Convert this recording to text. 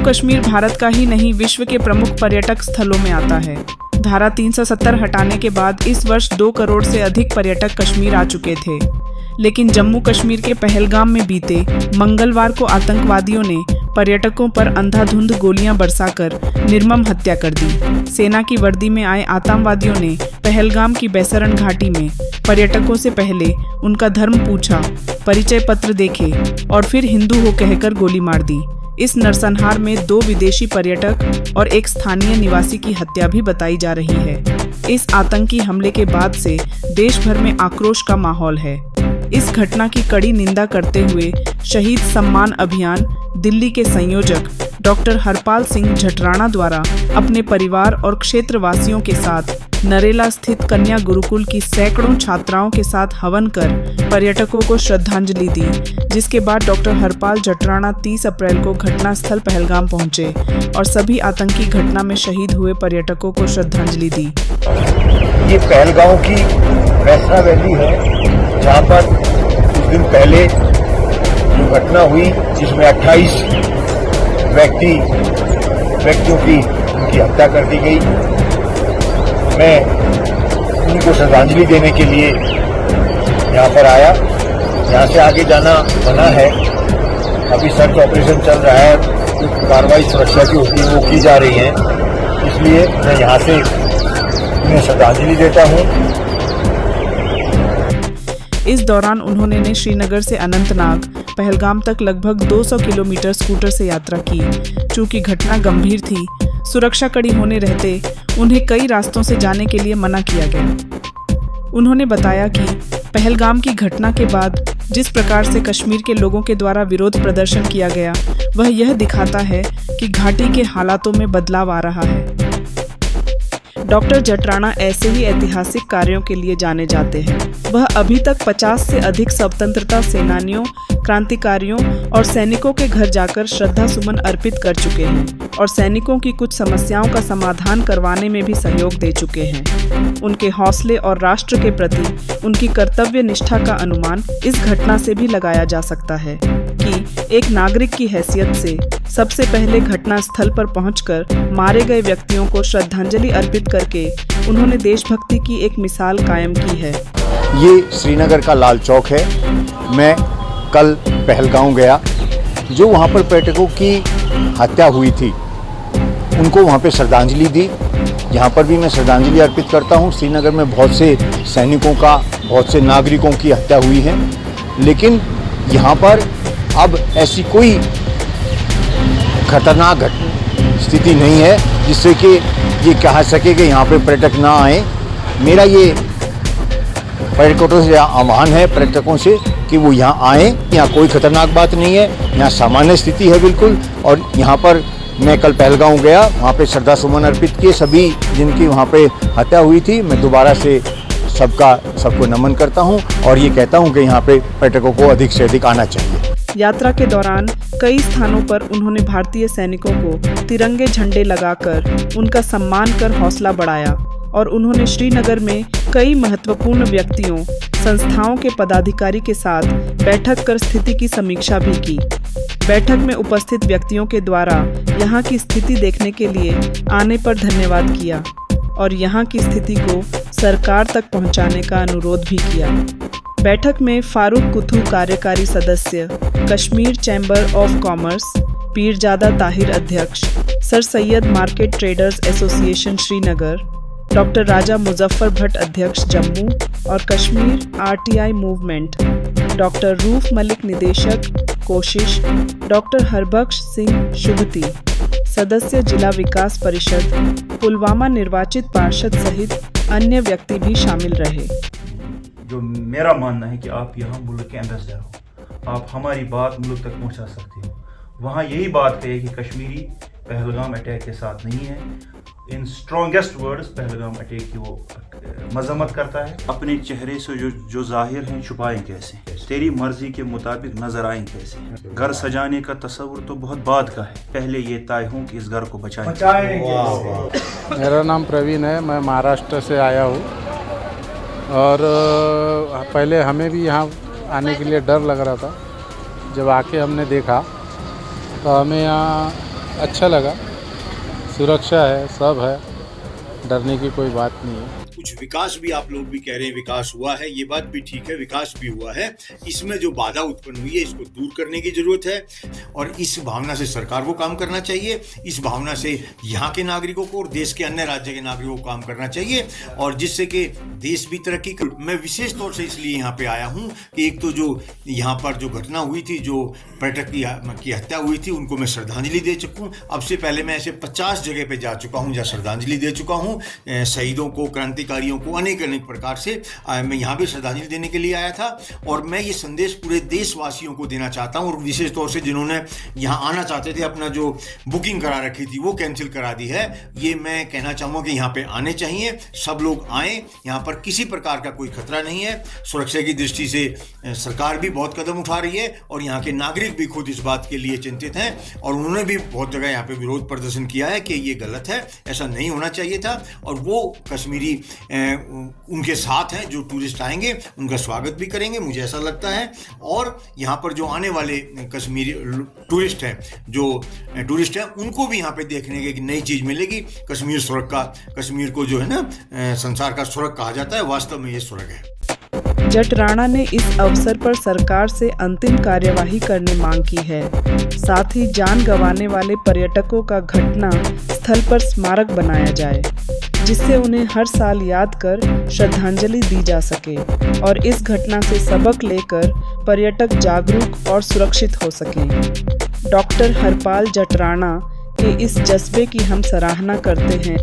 जम्मू कश्मीर भारत का ही नहीं विश्व के प्रमुख पर्यटक स्थलों में आता है। धारा 370 हटाने के बाद इस वर्ष 2 करोड़ से अधिक पर्यटक कश्मीर आ चुके थे, लेकिन जम्मू कश्मीर के पहलगाम में बीते मंगलवार को आतंकवादियों ने पर्यटकों पर अंधाधुंध गोलियां बरसाकर निर्मम हत्या कर दी। सेना की वर्दी में आए आतंकवादियों ने पहलगाम की बैसरन घाटी में पर्यटकों से पहले उनका धर्म पूछा, परिचय पत्र देखे और फिर हिंदू हो कहकर गोली मार दी। इस नरसंहार में 2 विदेशी पर्यटक और एक स्थानीय निवासी की हत्या भी बताई जा रही है। इस आतंकी हमले के बाद से देश भर में आक्रोश का माहौल है। इस घटना की कड़ी निंदा करते हुए शहीद सम्मान अभियान दिल्ली के संयोजक डॉक्टर हरपाल सिंह जठराणा द्वारा अपने परिवार और क्षेत्रवासियों के साथ नरेला स्थित कन्या गुरुकुल की सैकड़ों छात्राओं के साथ हवन कर पर्यटकों को श्रद्धांजलि दी, जिसके बाद डॉक्टर हरपाल जठराणा 30 अप्रैल को घटनास्थल पहलगाम पहुंचे और सभी आतंकी घटना में शहीद हुए पर्यटकों को श्रद्धांजलि दी। ये पहलगाम की वैष्णो वैली है, जहाँ पर कुछ दिन पहले जो घटना हुई जिसमें 28 व्यक्तियों की उनकी हत्या कर दी गई। मैं उनको श्रद्धांजलि देने के लिए यहाँ पर आया। यहाँ से आगे जाना मना है। अभी सर्च ऑपरेशन चल रहा है, कुछ कार्रवाई सुरक्षा की होती है वो की जा रही है, इसलिए मैं यहाँ से उन्हें श्रद्धांजलि देता हूँ। इस दौरान उन्होंने श्रीनगर से अनंतनाग पहलगाम तक लगभग 200 किलोमीटर स्कूटर से यात्रा की। चूंकि घटना गंभीर थी, सुरक्षा कड़ी होने रहते उन्हें कई रास्तों से जाने के लिए मना किया गया। उन्होंने बताया कि पहलगाम की घटना के बाद जिस प्रकार से कश्मीर के लोगों के द्वारा विरोध प्रदर्शन किया गया, वह यह दिखाता है कि घाटी के हालातों में बदलाव आ रहा है। डॉक्टर जठराणा ऐसे ही ऐतिहासिक कार्यों के लिए जाने जाते हैं। वह अभी तक 50 से अधिक स्वतंत्रता सेनानियों, क्रांतिकारियों और सैनिकों के घर जाकर श्रद्धा सुमन अर्पित कर चुके हैं और सैनिकों की कुछ समस्याओं का समाधान करवाने में भी सहयोग दे चुके हैं। उनके हौसले और राष्ट्र के प्रति उनकी कर्तव्य निष्ठा का अनुमान इस घटना से भी लगाया जा सकता है कि एक नागरिक की हैसियत से सबसे पहले घटना स्थल पर पहुंचकर मारे गए व्यक्तियों को श्रद्धांजलि अर्पित करके उन्होंने देशभक्ति की एक मिसाल कायम की है। ये श्रीनगर का लाल चौक है। मैं कल पहलगाम गया, जो वहाँ पर पर्यटकों की हत्या हुई थी उनको वहाँ पे श्रद्धांजलि दी। यहाँ पर भी मैं श्रद्धांजलि अर्पित करता हूँ। श्रीनगर में बहुत से सैनिकों का, बहुत से नागरिकों की हत्या हुई है, लेकिन यहाँ पर अब ऐसी कोई खतरनाक स्थिति नहीं है जिससे कि ये कहा सके कि यहाँ पे पर्यटक ना आए। मेरा ये पर्यटकों से आह्वान है, पर्यटकों से, कि वो यहाँ आएँ। यहाँ कोई खतरनाक बात नहीं है, यहाँ सामान्य स्थिति है बिल्कुल। और यहाँ पर मैं कल पहलगाम गया, वहाँ पे श्रद्धा सुमन अर्पित किए सभी जिनकी वहाँ पे हत्या हुई थी। मैं दोबारा से सबको नमन करता हूँ और ये कहता हूँ कि यहाँ पे पर्यटकों को अधिक से अधिक आना चाहिए। यात्रा के दौरान कई स्थानों पर उन्होंने भारतीय सैनिकों को तिरंगे झंडे लगाकर उनका सम्मान कर हौसला बढ़ाया और उन्होंने श्रीनगर में कई महत्वपूर्ण व्यक्तियों, संस्थाओं के पदाधिकारी के साथ बैठक कर स्थिति की समीक्षा भी की। बैठक में उपस्थित व्यक्तियों के द्वारा यहाँ की स्थिति देखने के लिए आने पर धन्यवाद किया और यहाँ की स्थिति को सरकार तक पहुँचाने का अनुरोध भी किया। बैठक में फारूक कुथू कार्यकारी सदस्य, Kashmir chamber of commerce, Peerzada Tahir अध्यक्ष, sir Syed market traders association Srinagar, doctor Raja Muzaffar Bhat अध्यक्ष जम्मू और Kashmir RTI movement, doctor Rauf Malik निदेशक कोशिश, डॉक्टर हरबख्श सिंह शुभती, सदस्य जिला विकास परिषद, पुलवामा निर्वाचित पार्षद सहित अन्य व्यक्ति भी शामिल रहे। जो मेरा मानना है कि आप यहाँ मुल्क के एम्बेसडर हो, आप हमारी बात मुल्क तक पहुँचा सकते हो। वहाँ यही बात कहे कि कश्मीरी पहलगाम अटैक के साथ नहीं है। इन स्ट्रॉन्गेस्ट वर्ड्स पहलगाम अटैक की वो मजम्मत करता है। अपने चेहरे से जो जाहिर हैं छुपाएं कैसे, तेरी मर्जी के मुताबिक नजर आएं कैसे। घर सजाने का तस्वुर तो बहुत बाद का है, पहले ये तय हो कि इस घर को बचाएं। मेरा नाम प्रवीण है, मैं महाराष्ट्र से आया हूँ और पहले हमें भी यहाँ आने के लिए डर लग रहा था। जब आके हमने देखा तो हमें यहाँ अच्छा लगा, सुरक्षा है, सब है, डरने की कोई बात नहीं है। कुछ विकास भी आप लोग भी कह रहे हैं विकास हुआ है, ये बात भी ठीक है, विकास भी हुआ है। इसमें जो बाधा उत्पन्न हुई है इसको दूर करने की जरूरत है और इस भावना से सरकार को काम करना चाहिए, इस भावना से यहाँ के नागरिकों को और देश के अन्य राज्य के नागरिकों को काम करना चाहिए और जिससे कि देश भी तरक्की कर। मैं विशेष तौर से इसलिए यहाँ पे आया हूँ कि एक तो जो यहाँ पर जो घटना हुई थी, जो पर्यटक की हत्या हुई थी, उनको मैं श्रद्धांजलि दे चुका हूँ। अब से पहले मैं ऐसे 50 जगह पे जा चुका हूँ जहाँ श्रद्धांजलि दे चुका हूँ शहीदों को, क्रांतिकारियों को, अनेक अनेक प्रकार से। मैं यहाँ भी श्रद्धांजलि देने के लिए आया था और मैं ये संदेश पूरे देशवासियों को देना चाहता हूँ और विशेष तौर से जिन्होंने यहाँ आना चाहते थे, अपना जो बुकिंग करा रखी थी वो कैंसिल करा दी है, ये मैं कहना चाहूँगा कि यहाँ पे आने चाहिए, सब लोग आएँ। यहाँ पर किसी प्रकार का कोई खतरा नहीं है। सुरक्षा की दृष्टि से सरकार भी बहुत कदम उठा रही है और यहाँ के नागरिक भी खुद इस बात के लिए चिंतित हैं और उन्होंने भी बहुत जगह यहाँ पे विरोध प्रदर्शन किया है कि ये गलत है, ऐसा नहीं होना चाहिए था। और वो कश्मीरी उनके साथ हैं, जो टूरिस्ट आएंगे उनका स्वागत भी करेंगे, मुझे ऐसा लगता है। और यहाँ पर जो आने वाले कश्मीरी टूरिस्ट हैं उनको भी यहाँ पे देखने की एक नई चीज़ मिलेगी। कश्मीर को जो है ना संसार का स्वर्ग कहा जाता है, वास्तव में ये स्वर्ग है। जट राणा ने इस अवसर पर सरकार से अंतिम कार्यवाही करने मांग की है। साथ ही जान गंवाने वाले पर्यटकों का घटना स्थल पर स्मारक बनाया जाए, जिससे उन्हें हर साल याद कर श्रद्धांजलि दी जा सके और इस घटना से सबक लेकर पर्यटक जागरूक और सुरक्षित हो सकें। डॉक्टर हरपाल जट राणा के इस जज्बे की हम सराहना करते हैं।